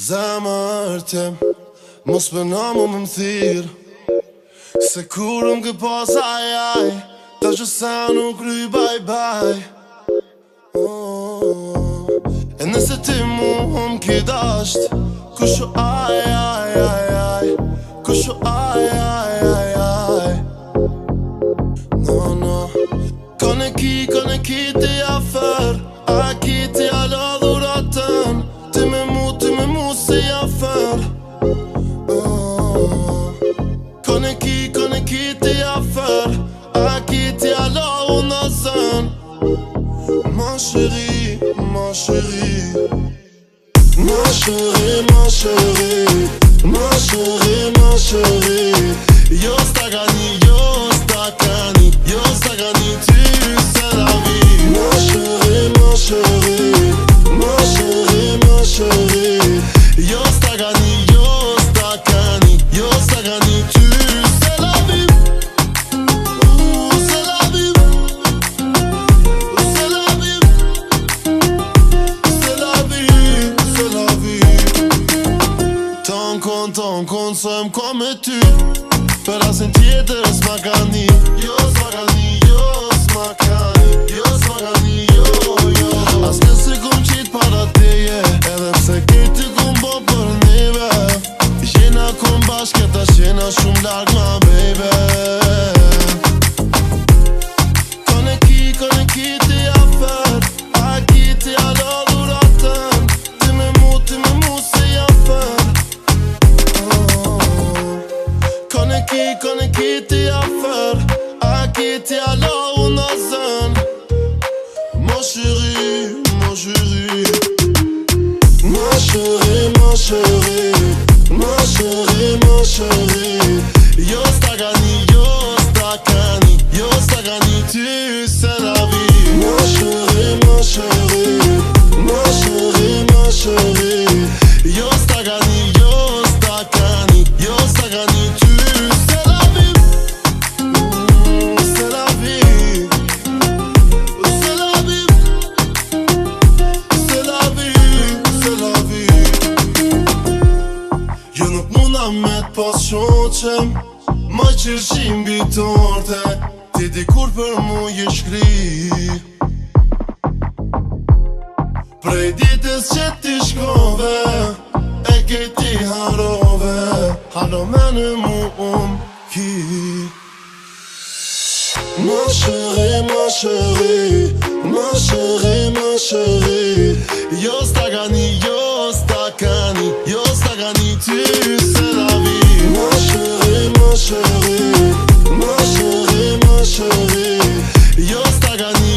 Zemër tem, mos pëna mu më thirë, se kur më kë pas ajaj, ta që sa nuk ry bye-bye. E nëse ti mu më ki dasht, kusho aj, kusho aj. No, kone ki ti afer, a ki ti ala dhuratën, ti me mu si afer. Kone ki ti afer, a ki ti ala unë zën. Ma chérie, ma chérie, ma chérie, ma chérie, ma chérie, ma chérie. Jo stagani, jo stagani, jo stagani, ty c'est la vie. Ma chérie, ma chérie, ma chérie, ma chérie. Jo stagani, jo stagani, jo stagani, ty c'est la vie. C'est la vie. C'est la vie. C'est la vie. C'est la vie. Ton kon sëm kom e ty, për asin tjetër s'makani. Jo s'makani, jo s'makani, jo s'makani, jo. As nëse kom qit para teje, edhe pse kejtë kom bo për neve, jena kom bashkë, ta jena shumë larg ma baby. Kone ki ti afer, a ki ti ala dhuratën, ti me mu si afer. Kone ki ti afer, a ki ti ala unë zën. Ma chérie, ma chérie, ma chérie, ma chérie, ma chérie, ma chérie. Jo stagani, jo stagani, jo stagani, ty c'est la vie. Ma chérie, ma chérie, ma chérie, ma chérie. Jo stagani, jo stagani, jo stagani, ty c'est la vie. C'est la vie. C'est la vie. C'est la vie. C'est la vie. Jo nuk muna me t'pas shoqem, ma qërshim bitorte, ti di kur për mu je shkri. Prej ditës që ti shkove, e kejti harove, halo me në mu ki. Ma chérie, ma chérie, ma chérie, ma chérie. Jo stagani, jo stagani, jo stagani, ty c'est la vie. Ma chérie, ma chérie, ma chérie, ma chérie. Jo stagani,